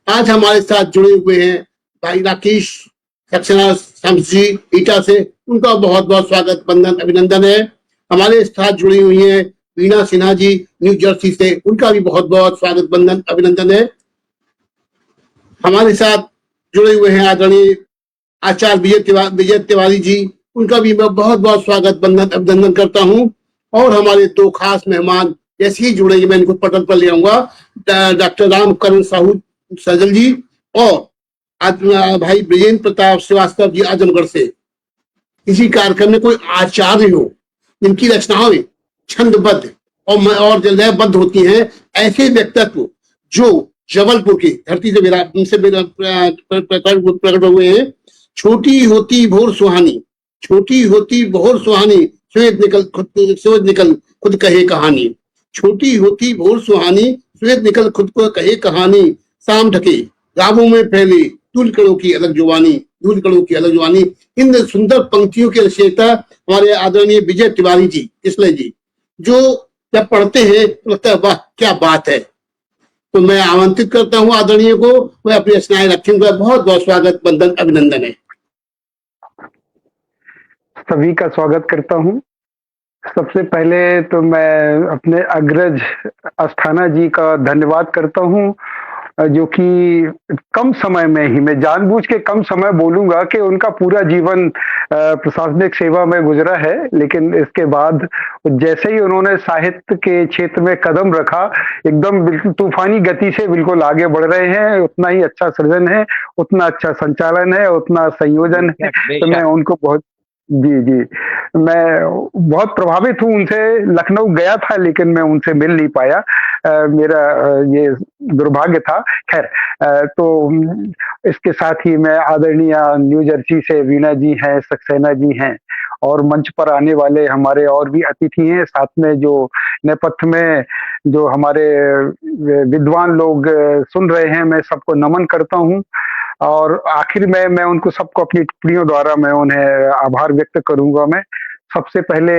आज हमारे साथ जुड़े हुए हैं भाई राकेश सक्सेना शम्स जी ईटा से। उनका बहुत बहुत स्वागत बंधन अभिनंदन है। हमारे साथ जुड़ी हुई हैं वीणा सिन्हा जी न्यू जर्सी से। उनका भी बहुत बहुत स्वागत बंधन अभिनंदन है। हमारे साथ जुड़े हुए हैं आदरणीय आचार्य विजय तिवारी जी। उनका भी मैं बहुत बहुत स्वागत बंधन अभिनंदन करता हूँ। और हमारे दो खास मेहमान जैसे ही जुड़ेंगे मैं इनको पटल पर ले आऊंगा। डॉक्टर रामकरण साहू सजल जी और भाई ब्रिजेंद्र प्रताप श्रीवास्तव जी आजमगढ़ से। किसी कार्यक्रम में कोई आचार्य हो जिनकी रचनाएं छंदबद्ध और लयबद्ध होती हैं, ऐसे व्यक्तित्व जो जबलपुर की धरती से प्रकट हुए हैं। छोटी होती भोर सुहानी, छोटी होती भोर सुहानी, स्वेद निकल खुद कहे कहानी। छोटी होती भोर सुहानी, स्वेद निकल खुद को कहे कहानी। शाम ढके रावों में फैले धूल कणों की अलग जुबानी, धूल कणों की अलग जुबानी। इन सुंदर पंक्तियों के रचयिता हमारे आदरणीय विजय तिवारी जी किसले जी, जो जब पढ़ते हैं तो लगता है वाह क्या बात है। तो मैं आमंत्रित करता हूँ आदरणीय को, वह अपनी रचनाएं रखेंगे। बहुत बहुत स्वागत बंधन अभिनंदन है। सभी का स्वागत करता हूँ। सबसे पहले तो मैं अपने अग्रज अस्थाना जी का धन्यवाद करता हूँ, जो कि कम समय में ही, मैं जानबूझ के कम समय बोलूंगा कि उनका पूरा जीवन प्रशासनिक सेवा में गुजरा है, लेकिन इसके बाद जैसे ही उन्होंने साहित्य के क्षेत्र में कदम रखा, एकदम बिल्कुल तूफानी गति से बिल्कुल आगे बढ़ रहे हैं। उतना ही अच्छा सृजन है, उतना अच्छा संचालन है, उतना संयोजन है। तो मैं उनको बहुत जी मैं बहुत प्रभावित हूँ उनसे। लखनऊ गया था लेकिन मैं उनसे मिल नहीं पाया, मेरा ये दुर्भाग्य था। खैर, तो इसके साथ ही मैं आदरणीय न्यू जर्सी से वीणा जी हैं, सक्सेना जी हैं, और मंच पर आने वाले हमारे और भी अतिथि हैं। साथ में जो नेपथ्य में जो हमारे विद्वान लोग सुन रहे हैं, मैं सबको नमन करता हूँ। और आखिर में मैं उनको सबको अपनी टिप्पणियों द्वारा मैं उन्हें आभार व्यक्त करूंगा। मैं सबसे पहले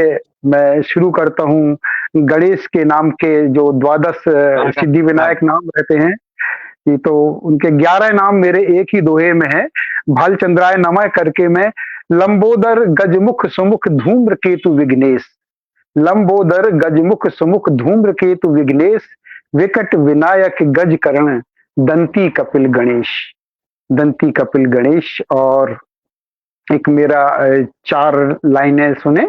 मैं शुरू करता हूँ गणेश के नाम के जो 12 सिद्धि विनायक नाम रहते हैं, कि तो उनके 11 नाम मेरे एक ही दोहे में है। भालचंद्राय नमः करके मैं लंबोदर गजमुख सुमुख धूम्र केतु विघ्नेश, लंबोदर गजमुख सुमुख धूम्र केतु विघ्नेश, विकट विनायक गज करण दंती कपिल गणेश, दंती कपिल गणेश। और एक मेरा 4 लाइनें सुने,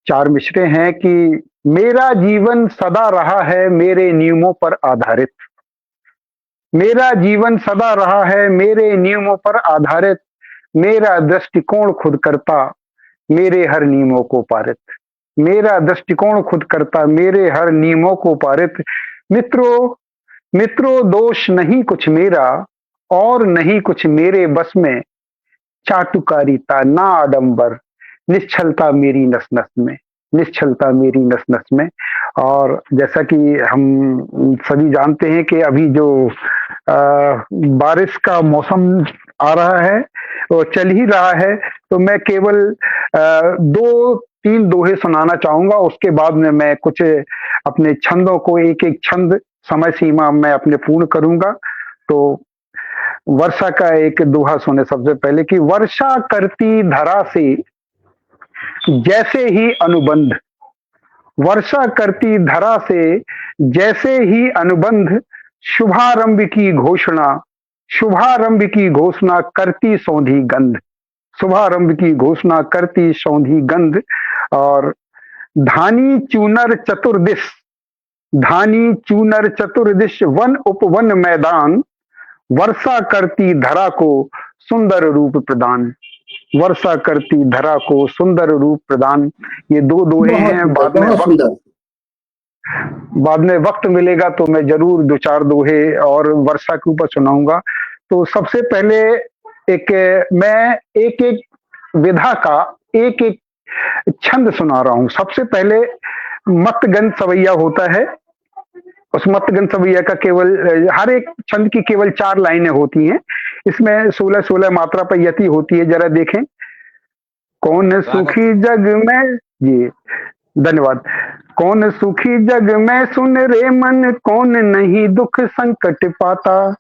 4 मिसरे हैं कि मेरा जीवन सदा रहा है मेरे नियमों पर आधारित, मेरा जीवन सदा रहा है मेरे नियमों पर आधारित, मेरा दृष्टिकोण खुद करता मेरे हर नियमों को पारित, मेरा दृष्टिकोण खुद करता मेरे हर नियमों को पारित। मित्रों मित्रों दोष नहीं कुछ मेरा और नहीं कुछ मेरे बस में, चाटुकारिता ना आडंबर निश्चलता मेरी नस नस में, निश्चलता मेरी नस नस में। और जैसा कि हम सभी जानते हैं कि अभी जो बारिश का मौसम आ रहा है, वो चल ही रहा है, तो मैं केवल 2-3 दोहे सुनाना चाहूंगा। उसके बाद में मैं कुछ अपने छंदों को, एक एक छंद समय सीमा में अपने पूर्ण करूंगा। तो वर्षा का एक दोहा सुने सबसे पहले कि वर्षा करती धरा से जैसे ही अनुबंध, वर्षा करती धरा से जैसे ही अनुबंध, शुभारंभ की घोषणा, शुभारंभ की घोषणा करती सौंधी गंध, शुभारंभ की घोषणा करती सौंधी गंध। और धानी चूनर चतुर्दिश, धानी चूनर चतुर्दिश वन उपवन मैदान, वर्षा करती धरा को सुंदर रूप प्रदान, वर्षा करती धरा को सुंदर रूप प्रदान। ये 2 दोहे हैं। बाद में वक्त मिलेगा तो मैं जरूर 2-4 दोहे और वर्षा के ऊपर सुनाऊंगा। तो सबसे पहले मैं एक एक विधा का एक एक छंद सुना रहा हूं। सबसे पहले मतगन सवैया होता है, उस मतगन सवैया का केवल हर एक छंद की केवल 4 लाइनें होती हैं। इसमें 16-16 मात्रा पर यति होती है। जरा देखें, कौन सुखी जग में, जी धन्यवाद। कौन सुखी जग में सुन रे मन, कौन नहीं दुख संकट पाता,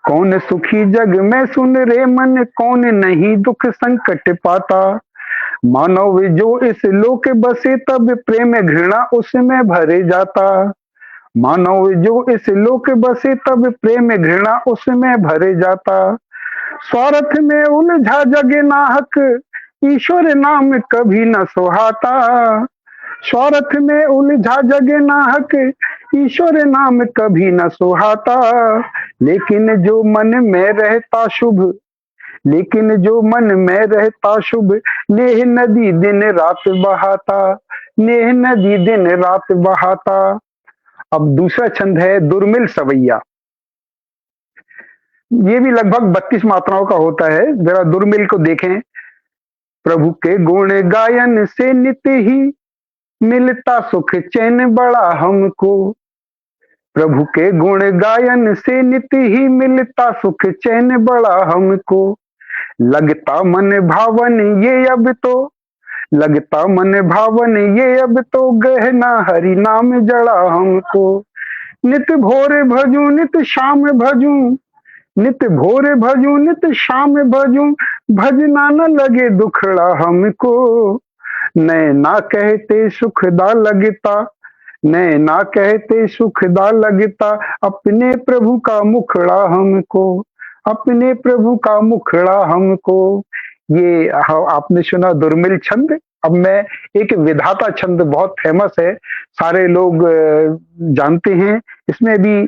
कौन सुखी जग में सुन रे मन, कौन नहीं दुख संकट पाता। मानव जो इस लोक बसे, तब प्रेम घृणा उसमें भरे जाता। मानव जो इस लोक बसे, तब प्रेम घृणा उसमें भरे जाता। स्वार्थ में उलझा जग नाहक, ईश्वर नाम कभी न सुहाता। स्वार्थ में उलझा जग नाहक, ईश्वर नाम कभी न सुहाता। लेकिन जो मन में रहता शुभ, लेकिन जो मन में रहता शुभ, नेह नदी दिन रात बहाता। नेह नदी दिन रात बहाता। अब दूसरा छंद है दुर्मिल सवैया। ये भी लगभग 32 मात्राओं का होता है। जरा दुर्मिल को देखें। प्रभु के गुण गायन से नित्य ही मिलता सुख चैन बड़ा हमको। प्रभु के गुण गायन से नित्य ही मिलता सुख चैन बड़ा हमको। लगता मन भावन ये अब तो, लगता मन भावन ये अब तो, गहना हरि नाम जड़ा हमको। नित भोर भजूं नित शाम भजूं, नित भोर भजूं नित शाम भजूं, भजना न लगे दुखड़ा हमको। नैना कहते सुखदा लगता, नैना कहते सुखदा लगता, अपने प्रभु का मुखड़ा हमको। अपने प्रभु का मुखड़ा हमको। ये आपने सुना दुर्मिल छंद। अब मैं एक विधाता छंद, बहुत फेमस है, सारे लोग जानते हैं। इसमें भी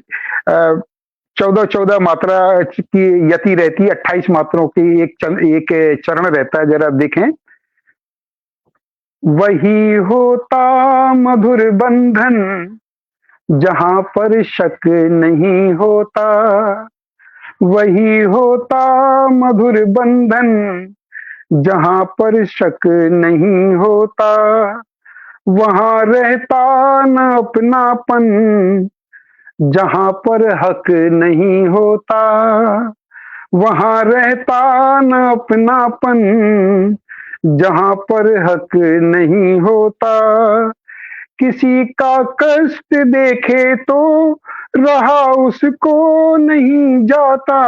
14-14 मात्रा की यति रहती है, 28 मात्राओं की एक चरण रहता है। जरा देखें। वही होता मधुर बंधन, जहां पर शक नहीं होता। वही होता मधुर बंधन, जहां पर शक नहीं होता। वहां रहता न अपनापन, जहां पर हक नहीं होता। वहां रहता न अपनापन, जहां पर हक नहीं होता। किसी का कष्ट देखे तो रहा उसको नहीं जाता।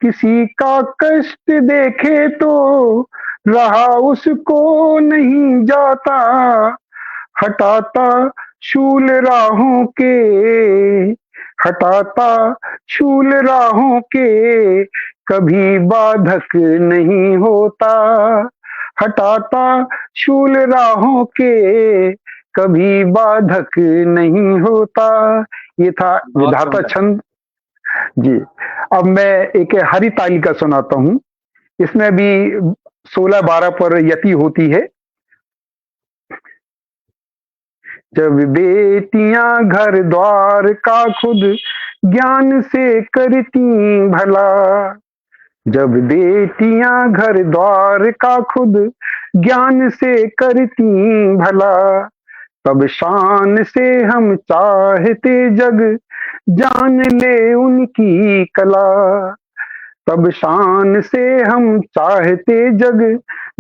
किसी का कष्ट देखे तो रहा उसको नहीं जाता। हटाता शूल राहों के, हटाता शूल राहों के, कभी बाधक नहीं होता। हटाता शूल राहों के, कभी बाधक नहीं होता। ये था विधाता छंद जी। अब मैं एक हरि तालिका सुनाता हूं। इसमें भी 16-12 पर यति होती है। जब बेटियां घर द्वार का खुद ज्ञान से करती भला। जब बेटियां घर द्वार का खुद ज्ञान से करती भला, तब शान से हम चाहते जग जान ले उनकी कला। तब शान से हम चाहते जग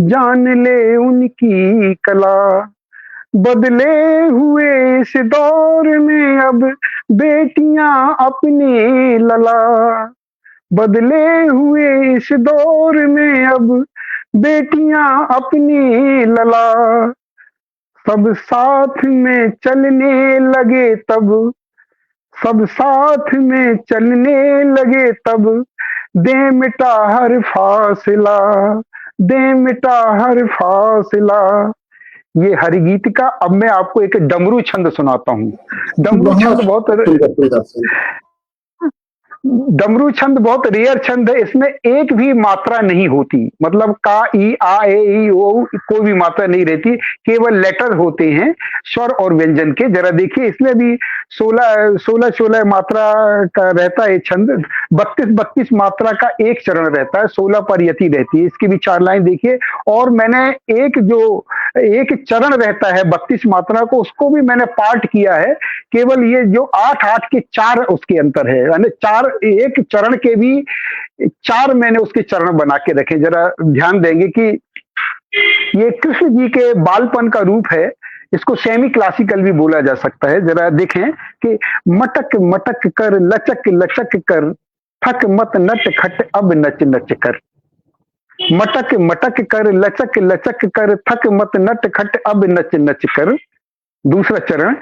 जान ले उनकी कला। बदले हुए इस दौर में अब बेटियां अपने लला। बदले हुए इस दौर में अब बेटियां अपनी लला। सब साथ में चलने लगे तब, सब साथ में चलने लगे तब, दे मिटा हर फासला, दे मिटा हर फासला। ये हरिगीत का। अब मैं आपको एक डमरू छंद सुनाता हूँ। डमरू छंद बहुत रेयर छंद है। इसमें एक भी मात्रा नहीं होती, मतलब का ई आ ए ई ओ कोई भी मात्रा नहीं रहती, केवल लेटर होते हैं स्वर और व्यंजन के। जरा देखिए, इसमें भी 16 मात्रा का रहता है छंद। 32 मात्रा का एक चरण रहता है, 16 पर यति रहती है। इसकी भी 4 लाइन देखिए। और मैंने एक चरण रहता है 32 मात्रा को, उसको भी मैंने पार्ट किया है। केवल ये जो 8-8 के 4 उसके अंतर है, यानी 4 एक चरण के भी 4 मैंने उसके चरण बना के रखे। जरा ध्यान देंगे कि ये कृष्ण जी के बालपन का रूप है। इसको सेमी क्लासिकल भी बोला जा सकता है। जरा देखें कि मटक मटक कर लचक लचक कर, थक मत नट खट अब नच नच कर। मटक मटक कर लचक लचक कर, थक मत नट खट अब नच नच कर। दूसरा चरण,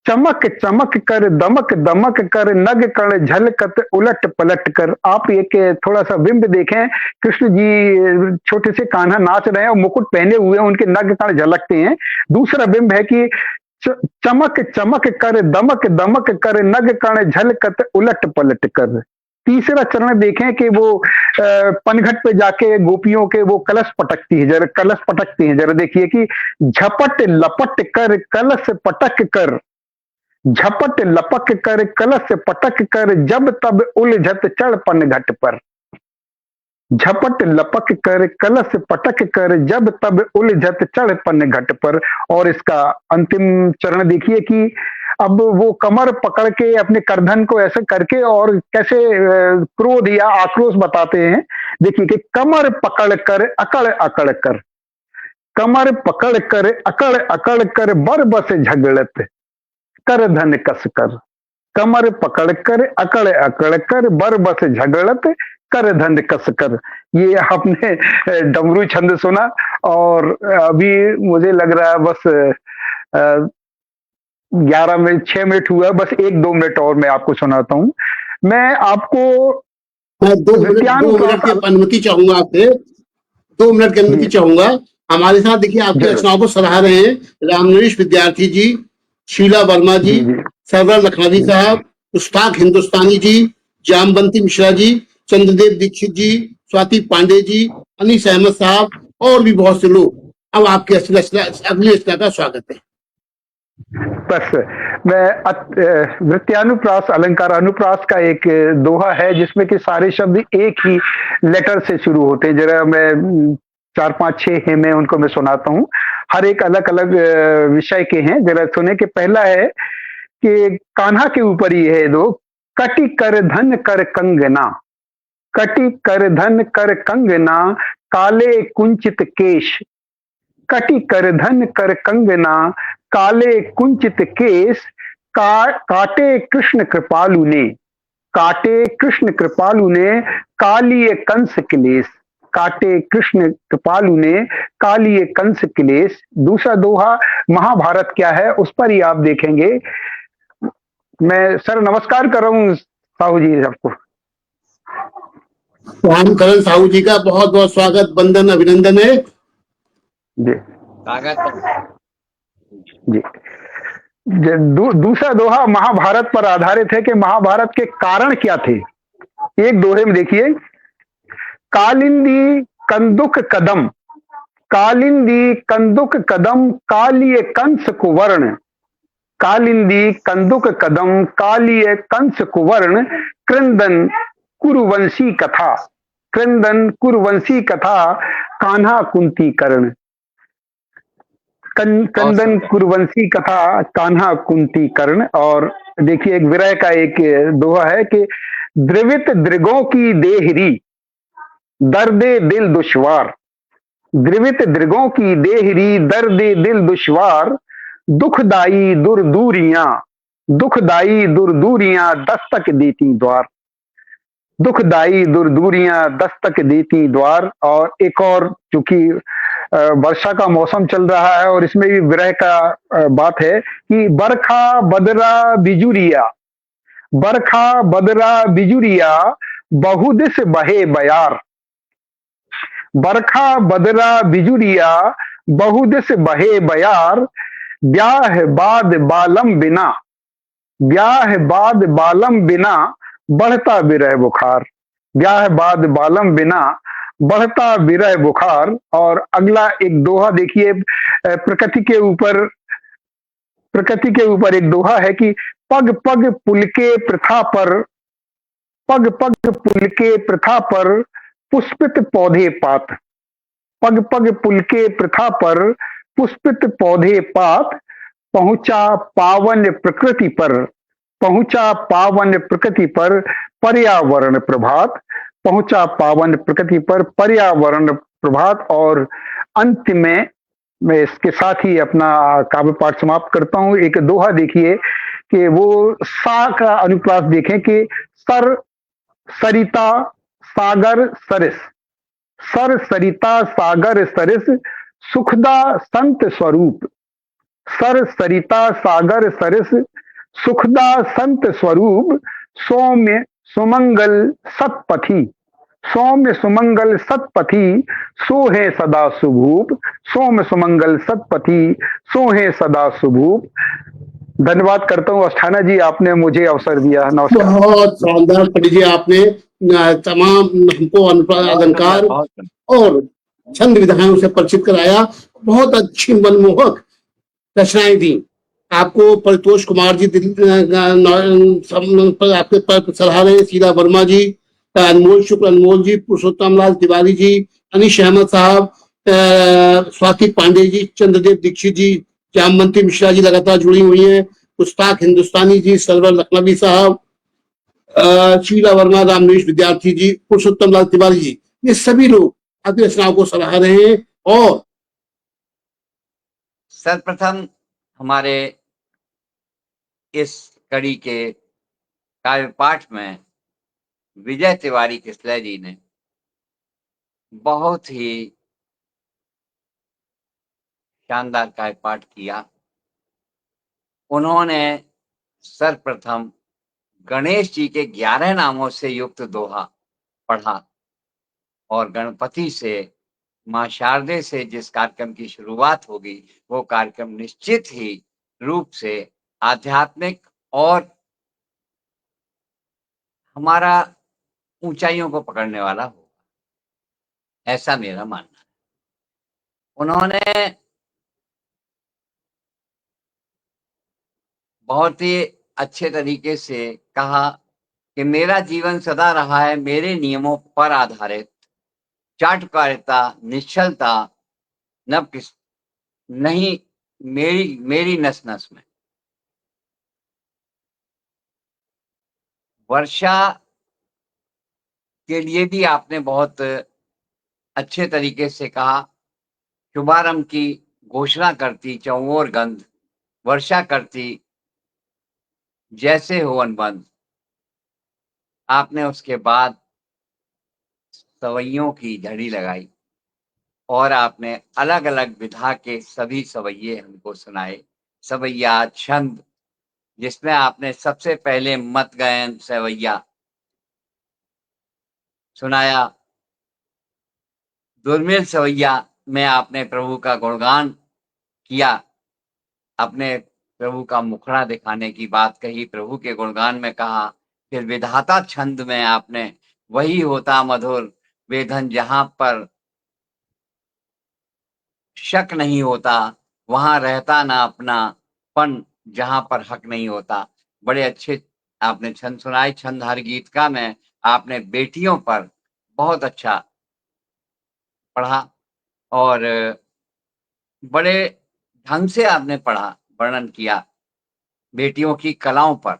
चमक चमक कर दमक दमक कर, नग कण झलकत उलट पलट कर। आप एक थोड़ा सा बिंब देखें, कृष्ण जी छोटे से कान्हा नाच रहे हैं और मुकुट पहने हुए हैं, उनके नग कण झलकते हैं। दूसरा बिंब है कि चमक चमक कर दमक दमक कर, नग कण झलकत उलट पलट कर। तीसरा चरण देखें कि वो पनघट पे जाके गोपियों के वो कलश पटकती है, जरा कलश पटकती हैं, जरा देखिए कि झपट लपट कर कलश पटक कर, झपट लपक कर कलश पटक कर, जब तब उलझत चढ़ पनघट पर। झपट लपक कर कलश पटक कर, जब तब उलझत चढ़ पनघट पर। और इसका अंतिम चरण देखिए कि अब वो कमर पकड़ के अपने करधन को ऐसे करके और कैसे क्रोध या आक्रोश बताते हैं। देखिए कि कमर पकड़ कर अकड़ अकड़ कर, कमर पकड़ कर अकड़ अकड़ कर, बर बस झगड़त कर धन कस कर। कमर पकड़ कर अकड़ अकड़ कर, बर बस झगड़त कर धन कस कर। ये आपने डमरू छंद सुना और अभी मुझे लग रहा है बस 6 मिनट हुआ, बस 1-2 मिनट और मैं आपको सुनाता हूँ। मैं आपको मैं 2 मिनट की अनुमति चाहूंगा आपसे, 2 मिनट की अनुमति जी चाहूंगा। हमारे साथ देखिए आपकी जरूर। रचनाओं को सराह रहे हैं रामनरेश विद्यार्थी जी, शीला वर्मा जी, जी जी सरवर लखनवी जी साहब, मुश्ताक हिंदुस्तानी जी, जामवंती मिश्रा जी, चंद्रदेव दीक्षित जी, स्वाति पांडे जी, अनीस अहमद साहब और भी बहुत से लोग। अब आपकी अगली रचना का स्वागत है। बस मैं वृत्यानुप्रास अलंकार अनुप्रास का एक दोहा है जिसमें कि सारे शब्द एक ही लेटर से शुरू होते हैं। जरा मैं 4-5-6 हैं, मैं उनको मैं सुनाता हूँ, हर एक अलग अलग विषय के हैं। जरा सुने कि पहला है कि कान्हा के ऊपर ही है दो, कटि कर धन कर कंगना, कटि कर धन कर कंगना, काले कुंचित केश। कटि कर धन कर कंगना, काले कुंचित केस, काटे कृष्ण कृपालु ने, काटे कृष्ण कृपालु ने, कालिय कंस क्लेश। काटे कृष्ण कृपालु ने, कालिय कंस क्लेश। दूसरा दोहा महाभारत क्या है उस पर ही आप देखेंगे। मैं सर नमस्कार कर रहा हूँ साहू जी आपको। रामकरण साहू जी का बहुत बहुत स्वागत, वंदन, अभिनंदन है जी जी। दूसरा दोहा महाभारत पर आधारित है कि महाभारत के कारण क्या थे। एक दोहे में देखिए, कालिंदी कंदुक कदम, कालिंदी कंदुक कदम, कालिय कंस कुवर्ण। कालिंदी कंदुक कदम, कालिय कंस कुवर्ण, क्रंदन कुरुवंशी कथा, क्रंदन कुरुवंशी कथा, कान्हा कुंती कर्ण। कंदन कुरुवंशी कथा, कान्हा कुंती कर्ण। और देखिए एक विरह का एक दोहा है कि द्रवित दृगों की देहरी, दर्दे दिल दुश्वार। द्रवित दृगों की देहरी, दर्दे दिल दुश्वार, दुखदाई दुर्दूरियां, दुखदाई दुर्दूरियां, दस्तक देती द्वार। दुखदाई दुर्दूरियां दस्तक देती द्वार। और एक और, चूंकि वर्षा का मौसम चल रहा है और इसमें भी विरह का बात है कि बरखा बदरा बिजुरिया, बरखा बदरा बिजुरिया, बहुदिस बहे बयार। बरखा बदरा बिजुरिया, बहुदिस बहे बयार, ब्याह बाद बालम बिना, ब्याह बाद बालम बिना, बढ़ता विरह बुखार। ब्याह बाद बालम बिना, बढ़ता विरह बुखार। और अगला एक दोहा देखिए, प्रकृति के ऊपर, प्रकृति के ऊपर एक दोहा है कि पग पग पुलके प्रथा पर, पग पग पुलके प्रथा पर, पुष्पित पौधे पात। पग पग पुलके प्रथा पर, पुष्पित पौधे पात, पहुंचा पावन प्रकृति पर, पहुंचा पावन प्रकृति पर, पर्यावरण प्रभात। पहुंचा पावन प्रकृति पर, पर्यावरण प्रभात। और अंत में मैं इसके साथ ही अपना काव्य पाठ समाप्त करता हूँ। एक दोहा देखिए कि वो सा का अनुप्रास देखें कि सर सरिता सागर सरिस, सर सरिता सागर सरिस, सुखदा संत स्वरूप, सर सरिता सागर सरिस, सुखदा संत स्वरूप, सौम्य सुमंगल सतपथी, सौम्य सुमंगल सतपथी, सो है सदा सुभूप, सौम्य सुमंगल सतपथी, सो है सदा सुभूप। धन्यवाद करता हूँ अस्थाना जी, आपने मुझे अवसर दिया। नमस्कार। बहुत शानदार पंडित जी, आपने तमाम हमको अलंकार बहुत सुंदर। और छंद विधाओं से परिचित कराया। बहुत अच्छी मनमोहक रचनाएं दी। आपको परितोष कुमार जी आपके पर सराह रहे, शीला वर्मा जी, अनमोल शुक्ल अनमोल जी, पुरुषोत्तम लाल तिवारी जी, अनिश अहमद साहब, स्वाति पांडे जी, चंद्रदेव दीक्षित जी, जामवंती मिश्रा जी लगातार जुड़ी हुई हैं, मुश्ताक हिंदुस्तानी जी, सरवर लखनवी साहब, शीला वर्मा, रामनीश विद्यार्थी जी, पुरुषोत्तम लाल तिवारी जी, ये सभी लोग आपकी रचनाओं को सराह रहे हैं। और सर्वप्रथम हमारे इस कड़ी के काव्य पाठ में विजय तिवारी किसलय जी ने बहुत ही शानदार काव्य पाठ किया। उन्होंने सर्वप्रथम गणेश जी के 11 नामों से युक्त दोहा पढ़ा और गणपति से, मां शारदे से जिस कार्यक्रम की शुरुआत होगी वो कार्यक्रम निश्चित ही रूप से आध्यात्मिक और हमारा ऊंचाइयों को पकड़ने वाला होगा, ऐसा मेरा मानना है। उन्होंने बहुत ही अच्छे तरीके से कहा कि मेरा जीवन सदा रहा है मेरे नियमों पर आधारित, चाटुकारिता, निश्चलता न किस नहीं मेरी मेरी नस नस में। वर्षा के लिए भी आपने बहुत अच्छे तरीके से कहा, शुभारंभ की घोषणा करती चौओर गंध, वर्षा करती जैसे हो अनबंध। आपने उसके बाद सवैयों की झड़ी लगाई और आपने अलग अलग विधा के सभी सवैये हमको सुनाए। सवैया छंद, जिसमें आपने सबसे पहले मत गायन सवैया सुनाया। दुर्मिल सवैया में आपने प्रभु का गुणगान किया, अपने प्रभु का मुखड़ा दिखाने की बात कही, प्रभु के गुणगान में कहा। फिर विधाता छंद में आपने वही होता मधुर वेदन जहां पर शक नहीं होता, वहां रहता ना अपनापन जहां पर हक नहीं होता। बड़े अच्छे आपने छंद सुनाए। छंदहार गीतिका में आपने बेटियों पर बहुत अच्छा पढ़ा और बड़े ढंग से आपने पढ़ा, वर्णन किया बेटियों की कलाओं पर।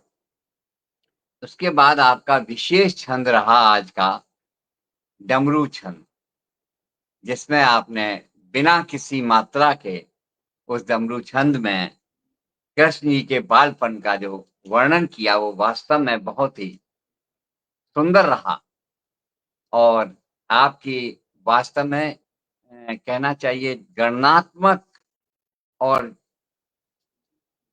उसके बाद आपका विशेष छंद रहा आज का डमरू छंद, जिसमें आपने बिना किसी मात्रा के उस डमरू छंद में कृष्ण जी के बालपन का जो वर्णन किया वो वास्तव में बहुत ही सुंदर रहा। और आपकी वास्तव में कहना चाहिए गणनात्मक और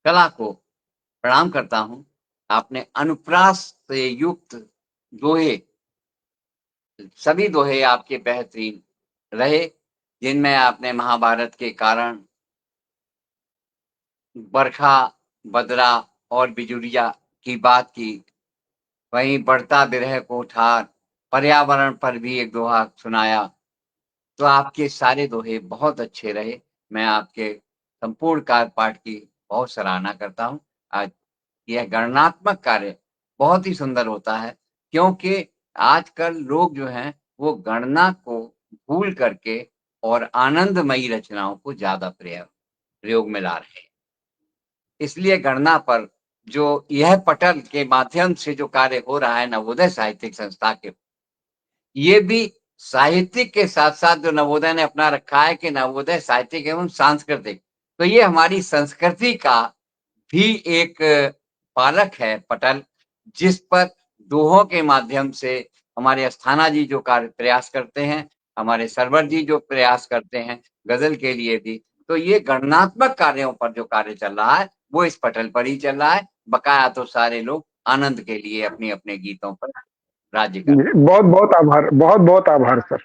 कला को प्रणाम करता हूं। आपने अनुप्रास से युक्त दोहे, सभी दोहे आपके बेहतरीन रहे, जिनमें आपने महाभारत के कारण, बरखा, बदरा और बिजुरिया की बात की। वहीं बढ़ता बिरह को ठार, पर्यावरण पर भी एक दोहा सुनाया। तो आपके सारे दोहे बहुत अच्छे रहे। मैं आपके संपूर्ण कार्य पाठ की बहुत सराहना करता हूँ। आज यह गणनात्मक कार्य बहुत ही सुंदर होता है, क्योंकि आजकल लोग जो हैं वो गणना को भूल करके और आनंदमयी रचनाओं को ज्यादा प्रयोग में ला रहे हैं। इसलिए गणना पर जो यह पटल के माध्यम से जो कार्य हो रहा है नवोदय साहित्यिक संस्था के, ये भी साहित्यिक के साथ साथ जो नवोदय ने अपना रखा है कि नवोदय साहित्यिक एवं सांस्कृतिक, तो ये हमारी संस्कृति का भी एक पालक है पटल, जिस पर दोहों के माध्यम से हमारे अस्थाना जी जो कार्य प्रयास करते हैं, हमारे सरवर जी जो प्रयास करते हैं गजल के लिए भी, तो ये गणनात्मक कार्यों पर जो कार्य चल रहा है वो इस पटल पर ही चल रहा है। बकाया तो सारे लोग आनंद के लिए अपने अपने गीतों पर राज्य कर रहे हैं। बहुत बहुत आभार, बहुत बहुत आभार सर।